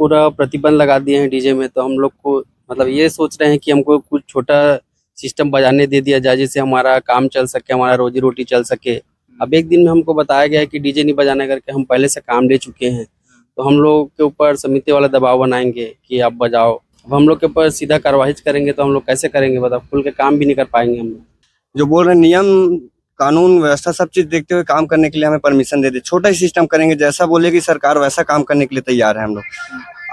पूरा प्रतिबंध लगा दिए हैं डीजे में, तो हम लोग को मतलब ये सोच रहे हैं कि हमको कुछ छोटा सिस्टम बजाने दे दिया जाए जिससे हमारा काम चल सके, हमारा रोजी रोटी चल सके। अब एक दिन में हमको बताया गया है कि डीजे नहीं बजाना करके, हम पहले से काम ले चुके हैं, तो हम लोग के ऊपर समिति वाला दबाव बनाएंगे कि आप बजाओ। अब हम लोग के ऊपर सीधा कार्रवाई करेंगे तो हम लोग कैसे करेंगे बताओ, खुल के काम भी नहीं कर पाएंगे हम लोग। जो बोल रहे हैं नियम कानून व्यवस्था सब चीज देखते हुए काम करने के लिए हमें परमिशन दे दे। छोटा ही सिस्टम करेंगे, जैसा बोलेगी सरकार वैसा काम करने के लिए तैयार है हम लोग।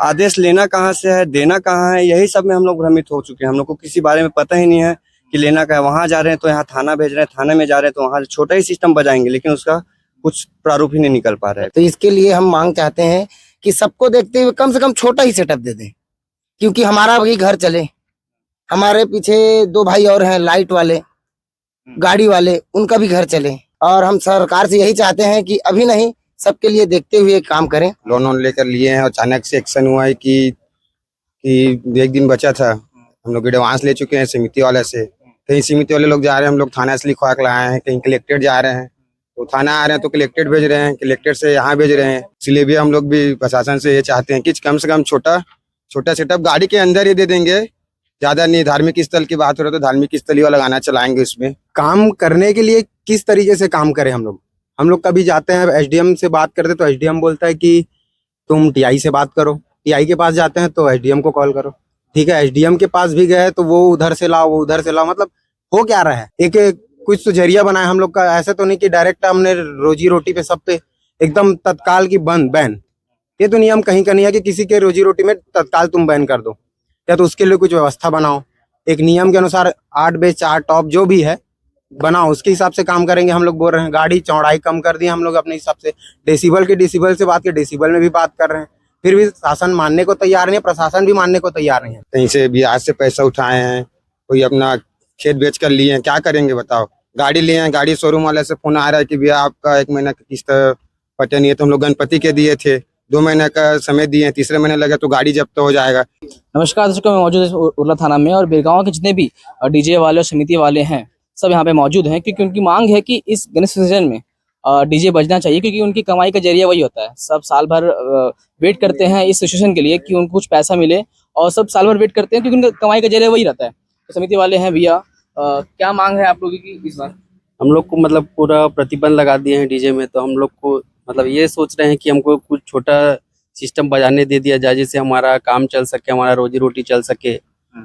आदेश लेना कहाँ से है, देना कहाँ है, यही सब में हम लोग भ्रमित हो चुके हैं। हम लोग को किसी बारे में पता ही नहीं है कि लेना क्या है। वहां जा रहे हैं तो यहाँ थाना भेज रहे हैं, थाने में जा रहे हैं तो वहां छोटा ही सिस्टम बजाएंगे, लेकिन उसका कुछ प्रारूप ही नहीं निकल पा रहा है। तो इसके लिए हम मांग चाहते हैं कि सबको देखते हुए कम से कम छोटा ही सेटअप दे दें, क्योंकि हमारा भी घर चले। हमारे पीछे 2 भाई और हैं लाइट वाले, गाड़ी वाले, उनका भी घर चले। और हम सरकार से यही चाहते हैं कि अभी नहीं, सबके लिए देखते हुए काम करें। लोन लेकर लिए हैं और अचानक से एक्शन हुआ है कि एक दिन बचा था। हम लोग एडवांस ले चुके हैं समिति वाले से। कहीं समिति वाले लोग जा रहे हैं, हम लोग थाना से लिखवा के लाए हैं, कहीं कलेक्टेड जा रहे हैं तो थाना आ रहे हैं तो कलेक्टेड भेज रहे हैं, कलेक्टेड से यहाँ भेज रहे हैं। इसलिए भी हम लोग भी प्रशासन से ये चाहते हैं कि कम से कम छोटा सेटअप गाड़ी के अंदर ही दे देंगे, ज्यादा नहीं। धार्मिक स्थल की बात हो रहा है तो धार्मिक स्थल ही वाला गाना चलाएंगे। उसमें काम करने के लिए किस तरीके से काम करें हम लोग कभी जाते हैं एसडीएम से बात करते तो एसडीएम बोलता है कि तुम टीआई से बात करो। टीआई के पास जाते हैं तो एसडीएम को कॉल करो। ठीक है, एसडीएम के पास भी गए तो वो उधर से लाओ, वो उधर से लाओ। मतलब हो क्या रहा है, एक कुछ तो जरिया बनाए हम लोग का। ऐसा तो नहीं कि डायरेक्ट हमने रोजी रोटी पे सब पे एकदम तत्काल की बैन। ये तो नियम कहीं का नहीं है कि किसी के रोजी रोटी में तत्काल तुम बैन कर दो। या तो उसके लिए कुछ व्यवस्था बनाओ, एक नियम के अनुसार 8 बाई 4 टॉप जो भी है बनाओ, उसके हिसाब से काम करेंगे। हम लोग बोल रहे हैं गाड़ी चौड़ाई कम कर दी हम लोग अपने हिसाब से। डेसिबल से बात के डेसिबल में भी बात कर रहे हैं, फिर भी शासन मानने को तैयार नहीं है, प्रशासन भी मानने को तैयार नहीं है। कहीं से ब्याज से पैसा उठाए हैं, कोई अपना खेत बेच कर लिए हैं, क्या करेंगे बताओ। गाड़ी लिए हैं, गाड़ी शोरूम वाले से फोन आ रहा है कि भैया आपका 1 महीना की किस्त पटे नहीं है। तो हम लोग गणपति के दिए थे, 2 महीने का समय दिए हैं, तीसरे महीने लगे तो गाड़ी जब्त हो जाएगा। नमस्कार दर्शकों, मैं मौजूद उरला थाना में और बिरगांव के जितने भी डीजे वाले और समिति वाले हैं सब यहाँ पे मौजूद हैं, क्योंकि उनकी मांग है कि इस गणेश विसर्जन में डीजे बजना चाहिए, क्योंकि उनकी कमाई का जरिया वही होता है। सब साल भर वेट करते हैं इस सिचुएशन के लिए कि उनको कुछ पैसा मिले, और सब साल भर वेट करते हैं क्योंकि उनका कमाई का जरिया वही रहता है। तो समिति वाले हैं भैया, क्या मांग है आप लोगों की इस बार? हम लोग को मतलब पूरा प्रतिबंध लगा दिए हैं डीजे में, तो हम लोग को मतलब ये सोच रहे हैं कि हमको कुछ छोटा सिस्टम बजाने दे दिया जाए जिससे हमारा काम चल सके, हमारा रोजी रोटी चल सके।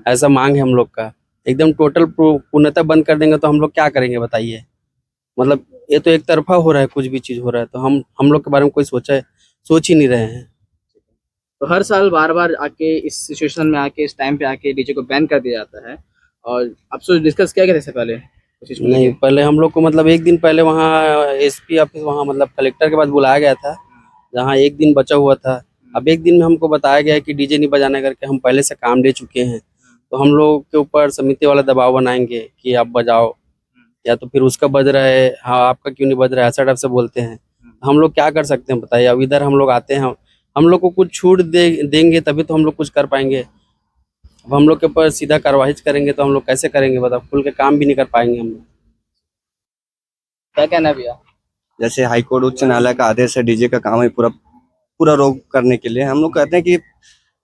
ऐसा मांग है हम लोग का। एकदम टोटल पूर्णतः बंद कर देंगे तो हम लोग क्या करेंगे बताइए। मतलब ये तो एक तरफा हो रहा है, कुछ भी चीज हो रहा है, तो हम लोग के बारे में कोई सोच ही नहीं रहे हैं। तो हर साल बार बार आके इस सिचुएशन में आके इस टाइम पे आके डीजे को बैन कर दिया जाता है। और आपसे डिस्कस किया गया था इससे पहले? नहीं, पहले हम लोग को मतलब एक दिन पहले वहाँ एसपी ऑफिस, वहाँ मतलब कलेक्टर के पास बुलाया गया था, जहाँ एक दिन बचा हुआ था। अब एक दिन में हमको बताया गया कि डीजे नहीं बजाना करके, हम पहले से काम ले चुके हैं, तो हम लोग के ऊपर समिति वाला दबाव बनाएंगे कि आप बजाओ, या तो फिर उसका बज रहा है, हाँ आपका क्यों नहीं बज रहा है, ऐसा टाइप से बोलते हैं। हम लोग क्या कर सकते हैं बताइए। अब इधर हम लोग आते हैं, हम लोग को कुछ छूट देंगे तभी तो हम लोग कुछ कर पाएंगे। अब हम लोग के ऊपर सीधा कार्रवाई करेंगे तो हम लोग कैसे करेंगे बताओ, खुल के काम भी नहीं कर पाएंगे हम लोग। क्या कहना है भैया? जैसे हाईकोर्ट उच्च न्यायालय का आदेश है डीजे का काम है पूरा रोक करने के लिए। हम लोग कहते हैं कि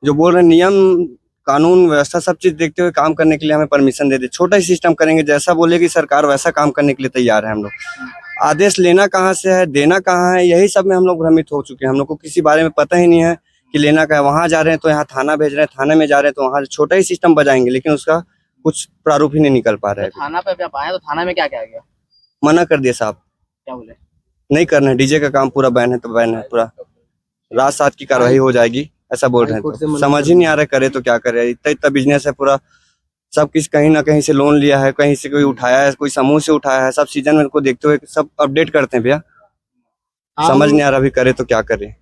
जो बोल रहे हैं नियम कानून व्यवस्था सब चीज देखते हुए काम करने के लिए हमें परमिशन दे दे। छोटा ही सिस्टम करेंगे, जैसा बोलेगी सरकार वैसा काम करने के लिए तैयार है हम लोग। आदेश लेना कहाँ से है, देना कहाँ है, यही सब में हम लोग भ्रमित हो चुके हैं। हम लोग को किसी बारे में पता ही नहीं है कि लेना क्या है। वहां जा रहे हैं तो यहाँ थाना भेज रहे हैं, थाने में जा रहे हैं तो वहां छोटा ही सिस्टम बजाएंगे, लेकिन उसका कुछ प्रारूप ही नहीं निकल पा रहा है। थाना पे आप आए तो थाना में क्या क्या गया? मना कर दिया साहब, क्या बोले? नहीं करना है, डीजे का काम पूरा बैन है तो बैन है, पूरा रात 7 की कार्रवाई हो जाएगी ऐसा बोल रहे हैं। तो समझ ही नहीं आ रहा करे तो क्या करे। इतना बिजनेस है पूरा, सब किस कहीं ना कहीं से लोन लिया है, कहीं से कोई उठाया है, कोई समूह से उठाया है। सब सीजन में को देखते हुए सब अपडेट करते हैं भैया। समझ नहीं आ रहा अभी करे तो क्या करे।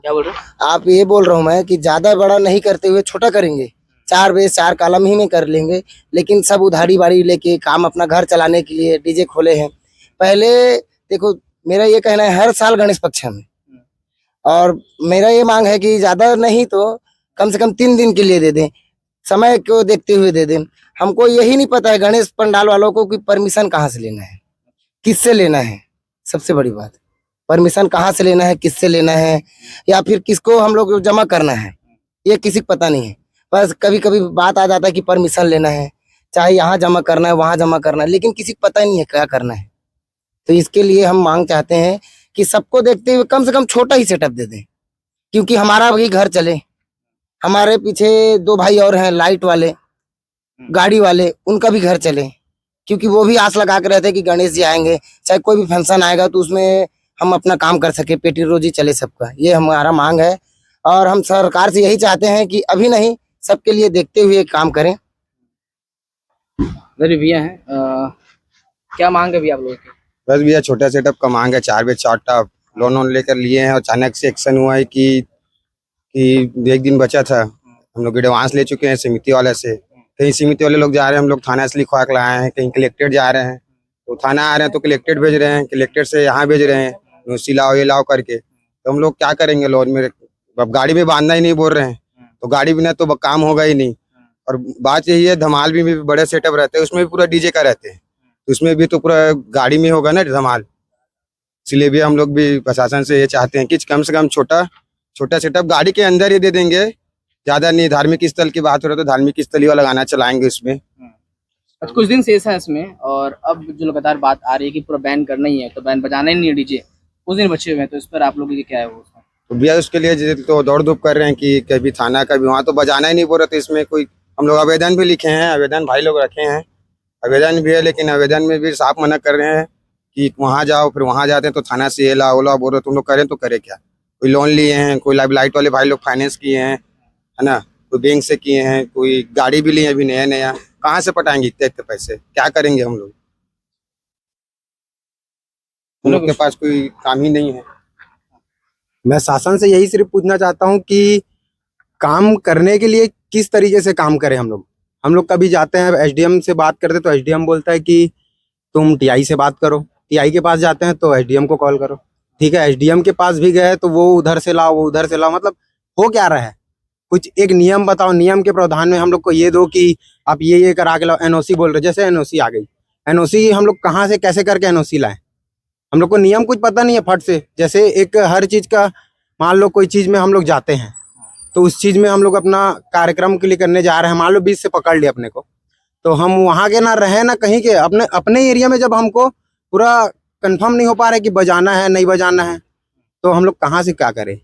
क्या बोल रहे? आप ये बोल रहा हूँ मैं कि ज्यादा बड़ा नहीं करते हुए छोटा करेंगे, 4 बाई 4 कॉलम ही में कर लेंगे। लेकिन सब उधारी बाड़ी लेके काम अपना घर चलाने के लिए डीजे खोले हैं। पहले देखो, मेरा ये कहना है हर साल गणेश पक्ष में, और मेरा ये मांग है कि ज्यादा नहीं तो कम से कम 3 दिन के लिए दे दें, समय को देखते हुए दे दें। हमको यही नहीं पता है गणेश पंडाल वालों को कि परमिशन कहाँ से लेना है, किससे लेना है। सबसे बड़ी बात परमिशन कहाँ से लेना है, किससे लेना है, या फिर किसको हम लोग जमा करना है, ये किसी को पता नहीं है। बस कभी कभी बात आ जाता है कि परमिशन लेना है, चाहे यहाँ जमा करना है, वहाँ जमा करना है, लेकिन किसी को पता ही नहीं है क्या करना है। तो इसके लिए हम मांग चाहते हैं कि सबको देखते हुए कम से कम छोटा ही सेटअप दे दें, क्योंकि हमारा भी घर चले। हमारे पीछे 2 भाई और हैं लाइट वाले, गाड़ी वाले, उनका भी घर चले, क्योंकि वो भी आस लगा के रहते हैं कि गणेश जी आएंगे, चाहे कोई भी फंक्शन आएगा तो उसमें हम अपना काम कर सके, पेटी रोजी चले सबका। ये हमारा मांग है और हम सरकार से यही चाहते हैं कि अभी नहीं, सबके लिए देखते हुए काम करें। इधर भी भैया हैं, क्या मांग है भैया आप लोगों की? बस भैया छोटा सेटअप का मांग है, 4 बाय 4 टॉप लोन वोन लेकर लिए हैं और अचानक से एक्शन हुआ है कि एक दिन बचा था, हम लोग एडवांस ले चुके हैं समिति वाले से। कहीं समिति वाले लोग जा रहे हैं, हम लोग थाना से लिखवा के लाए हैं, कहीं कलेक्टेड जा रहे हैं, तो थाना आ रहे हैं तो कलेक्टेड भेज रहे हैं, कलेक्टेड से यहाँ भेज रहे हैं, नोटिस लाओ ये लाओ करके। तो हम लोग क्या करेंगे लोन में, अब गाड़ी में बांधना ही नहीं बोल रहे हैं, तो गाड़ी बिना तो काम होगा ही नहीं। और बात यही है, धमाल भी बड़े सेटअप रहते हैं, उसमें भी पूरा डीजे का रहते हैं, तो उसमें भी तो पूरा गाड़ी में होगा ना धमाल। इसलिए भी हम लोग भी प्रशासन से ये चाहते हैं कि कम से कम छोटा सेटअप गाड़ी के अंदर ही दे देंगे, ज्यादा नहीं। धार्मिक स्थल की बात हो रही है तो धार्मिक स्थल ही वाला गाना चलाएंगे उसमें। अच्छा, कुछ दिन शेष है इसमें और अब जो लगातार बात आ रही है कि पूरा बैन करना ही है, तो बैन बजाना ही नहीं है डीजे, कुछ दिन बचे हुए हैं, तो इस पर आप लोगों की क्या है वो? तो भैया उसके लिए तो दौड़ धूप कर रहे हैं कि कभी थाना कभी वहाँ, तो बजाना ही नहीं बोल रहे। तो इसमें कोई हम लोग आवेदन भी लिखे हैं, आवेदन भाई लोग रखे हैं, आवेदन भी है, लेकिन आवेदन में भी साफ मना कर रहे हैं कि वहाँ जाओ, फिर वहाँ जाते हैं तो थाना से ये लाओ बोल रहे। तुम लोग करें तो करे क्या? कोई लोन लिए हैं, कोई लाइट वाले भाई लोग फाइनेंस किए हैं, है ना, कोई बैंक से किए हैं, कोई गाड़ी भी लिए अभी नया, कहाँ से पटाएंगे इतने पैसे? क्या करेंगे हम लोग? हम लोग के पास कोई काम ही नहीं है। मैं शासन से यही सिर्फ पूछना चाहता हूँ कि काम करने के लिए किस तरीके से काम करें हम लोग कभी जाते हैं एसडीएम से बात करते तो एसडीएम बोलता है कि तुम टीआई से बात करो, टीआई के पास जाते हैं तो एसडीएम को कॉल करो। ठीक है, एसडीएम के पास भी गए तो वो उधर से लाओ, वो उधर से लाओ, मतलब हो क्या रहा है? कुछ एक नियम बताओ, नियम के प्रावधान में हम लोग को ये दो कि आप ये करा के लाओ। एनओसी बोल रहे, जैसे एनओसी आ गई, एनओसी हम लोग कहाँ से कैसे करके एनओसी लाएं? हम लोग को नियम कुछ पता नहीं है फट से। जैसे एक हर चीज का, मान लो कोई चीज में हम लोग जाते हैं तो उस चीज में हम लोग अपना कार्यक्रम के लिए करने जा रहे हैं, मान लो बीच से पकड़ लिया अपने को, तो हम वहाँ के ना रहे ना कहीं के, अपने एरिया में जब हमको पूरा कंफर्म नहीं हो पा रहा है कि बजाना है नहीं बजाना है, तो हम लोग कहाँ से क्या करें?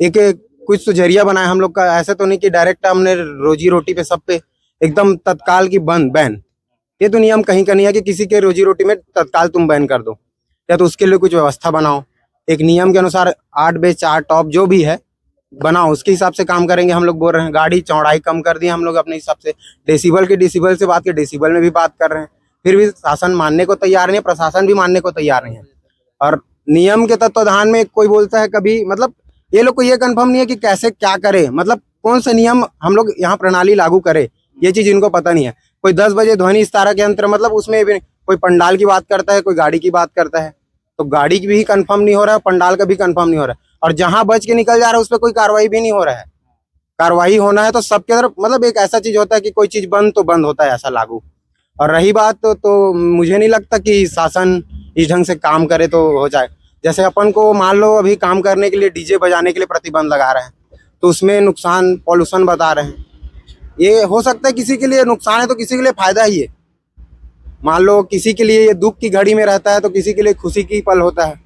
एक कुछ तो जरिया बनाए हम लोग का, ऐसे तो नहीं कि डायरेक्ट हमने रोजी रोटी पे सब पे एकदम तत्काल की बैन। ये तो नियम कहीं का नहीं है कि किसी के रोजी रोटी में तत्काल तुम बैन कर दो, या तो उसके लिए कुछ व्यवस्था बनाओ, एक नियम के अनुसार 8 बाय 4 टॉप जो भी है बनाओ, उसके हिसाब से काम करेंगे। हम लोग बोल रहे हैं गाड़ी चौड़ाई कम कर दी हम लोग अपने हिसाब से, डेसिबल से बात की, डेसिबल में भी बात कर रहे हैं, फिर भी शासन मानने को तैयार नहीं है, प्रशासन भी मानने को तैयार नहीं है। और नियम के तत्वाधान में कोई बोलता है कभी, मतलब ये लोग को ये कंफर्म नहीं है कि कैसे क्या करे, मतलब कौन सा नियम हम लोग यहाँ प्रणाली लागू करे, ये चीज इनको पता नहीं है। कोई 10 बजे ध्वनि विस्तारा के यंत्र, मतलब उसमें भी कोई पंडाल की बात करता है, कोई गाड़ी की बात करता है, तो गाड़ी की भी कंफर्म नहीं हो रहा है, पंडाल का भी कंफर्म नहीं हो रहा है, और जहां बच के निकल जा रहा है उस पर कोई कार्रवाई भी नहीं हो रहा है। कार्रवाई होना है तो सबके तरफ, मतलब एक ऐसा चीज होता है कि कोई चीज बंद तो बंद होता है, ऐसा लागू। और रही बात तो मुझे नहीं लगता कि शासन इस ढंग से काम करे तो हो जाए। जैसे अपन को मान लो अभी काम करने के लिए डीजे बजाने के लिए प्रतिबंध लगा रहे हैं, तो उसमें नुकसान पॉल्यूशन बता रहे हैं, ये हो सकता है किसी के लिए नुकसान है तो किसी के लिए फायदा ही है। मान लो किसी के लिए ये दुख की घड़ी में रहता है तो किसी के लिए खुशी की पल होता है।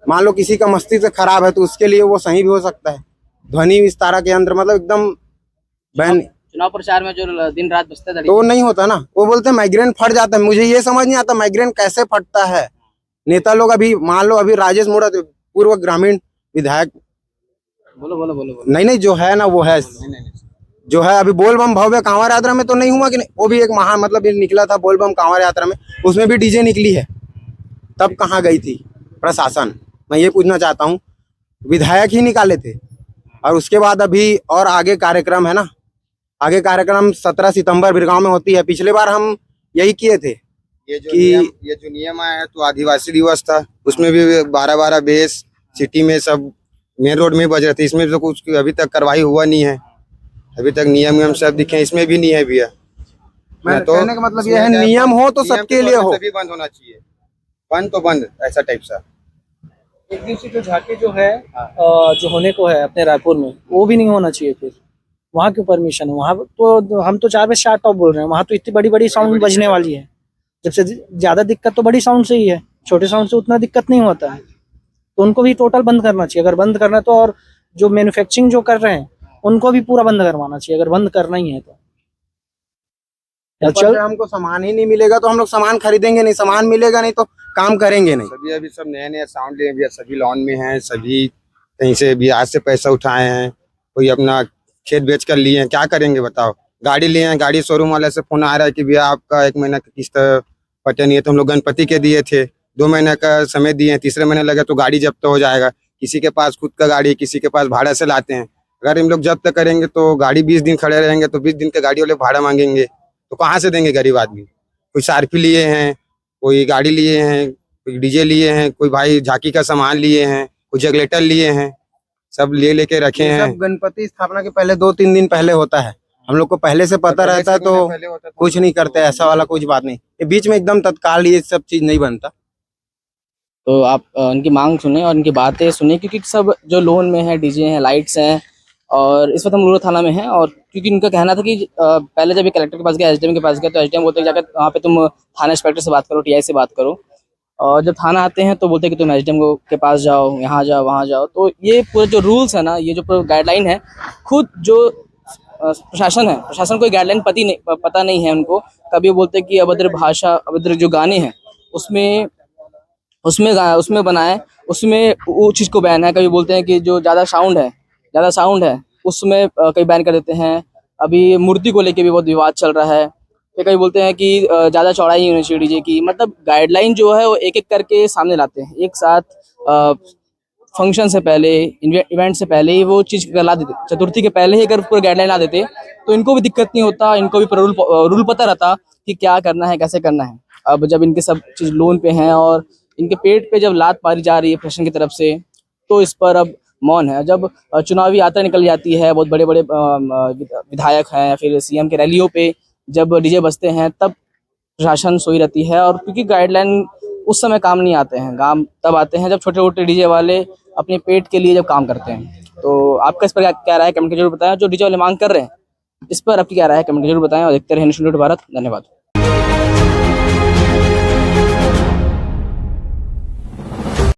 मान लो किसी का मस्तिष्क खराब है तो उसके लिए वो सही भी हो सकता है। ध्वनि विस्तारा के यंत्र मतलब एकदम बैन, चुनाव प्रचार में जो दिन रात बजता है तो नहीं होता ना। वो बोलते हैं माइग्रेन फट जाता है, मुझे ये समझ नहीं आता माइग्रेन कैसे फटता है। नेता लोग अभी मान लो अभी राजेश मूणत पूर्व ग्रामीण विधायक, बोलो नहीं जो है ना वो है, जो है अभी बोल बम भव्य कांवड़ यात्रा में तो नहीं हुआ कि नहीं, वो भी एक महान मतलब निकला था बोल बम कांवड़ यात्रा में, उसमें भी डीजे निकली है, तब कहाँ गई थी प्रशासन? मैं ये पूछना चाहता हूँ, विधायक ही निकाले थे। और उसके बाद अभी और आगे कार्यक्रम है ना, आगे कार्यक्रम 17 सितंबर बिरगांव में होती है। पिछले बार हम यही किए थे ये जो नियम आया है तो आदिवासी दिवस था, उसमें भी 12 बेस सिटी में सब मेन रोड में बज रहे थे, इसमें तो कुछ अभी तक कार्रवाई हुआ नहीं है, अभी तक नियम सब दिखे, इसमें भी नहीं है भैया। मैं तो कहने का मतलब ये है नियम हो तो सबके लिए हो, सभी बंद होना चाहिए, बंद तो बंद ऐसा टाइप सा। एक दिवसीय जो झांकी जो है जो होने को है अपने रायपुर में, वो भी नहीं होना चाहिए। फिर वहाँ क्यों परमिशन है? वहाँ तो हम तो 4 बजे 4 टॉप बोल रहे हैं, वहाँ तो इतनी बड़ी बड़ी साउंड बजने वाली है। जब से ज्यादा दिक्कत तो बड़ी साउंड से ही है, छोटे साउंड से उतना दिक्कत नहीं होता है। तो उनको भी टोटल बंद करना चाहिए अगर बंद करना है तो, और जो मैन्युफैक्चरिंग जो कर रहे हैं उनको भी पूरा बंद करवाना चाहिए अगर बंद करना ही है तो। ऊपर से हमको सामान ही नहीं मिलेगा तो हम लोग सामान खरीदेंगे नहीं, सामान मिलेगा नहीं तो काम करेंगे नहीं। सभी अभी सब नए नए साउंड लिए भी सभी लोन में हैं, सभी कहीं से बिहार से पैसा उठाए हैं, कोई अपना खेत बेच कर लिए हैं, क्या करेंगे बताओ। गाड़ी लिए हैं, गाड़ी शोरूम वाले से फोन आ रहा है कि भैया आपका 1 महीना की किस्त पटे नहीं है। तो हम लोग गणपति के दिए थे, 2 महीने का समय दिए, तीसरे महीने लगे तो गाड़ी जब्त हो जाएगा। किसी के पास खुद का गाड़ी, किसी के पास भाड़ा से लाते हैं। अगर हम लोग जब्त करेंगे तो गाड़ी 20 दिन खड़े रहेंगे तो 20 दिन के गाड़ी वाले भाड़ा मांगेंगे, तो कहाँ से देंगे गरीब आदमी। कोई सार्फी लिए हैं, कोई गाड़ी लिए हैं, कोई डीजे लिए हैं, कोई भाई झांकी का सामान लिए हैं, कोई जनरेटर लिए हैं, सब ले लेके रखे ये हैं। सब गणपति स्थापना के पहले 2-3 दिन पहले होता है, हम लोग को पहले से पता रहता है तो कुछ नहीं करते, ऐसा वाला कुछ बात नहीं। ये बीच में एकदम तत्काल ये सब चीज नहीं बनता। तो आप उनकी मांग सुने और उनकी बातें सुने, क्योंकि सब जो लोन में है, डीजे हैं, लाइट्स हैं, और इस वक्त हम लूरो थाना में हैं। और क्योंकि उनका कहना था कि पहले जब ये कलेक्टर के पास गया, एसडीएम के पास गया, तो एसडीएम बोलते हैं जाकर वहाँ पे तुम थाना इंस्पेक्टर से बात करो, टीआई से बात करो। और जब थाना आते हैं तो बोलते हैं कि तुम एसडीएम के पास जाओ, यहाँ जाओ, वहाँ जाओ। तो ये पूरे जो रूल्स है ना, ये जो पूरा गाइडलाइन है, खुद जो प्रशासन है, प्रशासन को गाइडलाइन पता नहीं है उनको। कभी वो बोलते हैं कि अभद्र भाषा, अभद्र जो गाने हैं उसमें बनाए, उसमें वो चीज़ को बैन है। कभी बोलते हैं कि जो ज़्यादा साउंड है उसमें कई बैन कर देते हैं। अभी मूर्ति को लेके भी बहुत विवाद चल रहा है। फिर कभी बोलते हैं कि ज़्यादा चौड़ाई नहीं होनी चाहिए डीजे की। मतलब गाइडलाइन जो है वो एक एक करके सामने लाते हैं, एक साथ फंक्शन से पहले, इवेंट से पहले ही वो चीज़ ला देते। चतुर्थी के पहले ही अगर पूरा गाइडलाइन ला देते तो इनको भी दिक्कत नहीं होता, इनको भी रूल पता रहता कि क्या करना है, कैसे करना है। अब जब इनके सब चीज़ लोन पे हैं और इनके पेट पे जब लात मारी जा रही है प्रशासन की तरफ से, तो इस पर अब मौन है। जब चुनावी यात्रा निकल जाती है, बहुत बड़े बड़े विधायक हैं या फिर सीएम के रैलियों पे जब डीजे बजते हैं, तब प्रशासन सोई रहती है। और क्योंकि गाइडलाइन उस समय काम नहीं आते हैं, काम तब आते हैं जब छोटे छोटे डीजे वाले अपने पेट के लिए जब काम करते हैं। तो आपका इस पर क्या राय है, कमेंट में जरूर बताएं। जो डीजे वाले मांग कर रहे हैं इस पर आपकी क्या राय है, कमेंट में जरूर बताएं। और देखते रहें नेशन न्यूज़ भारत। धन्यवाद।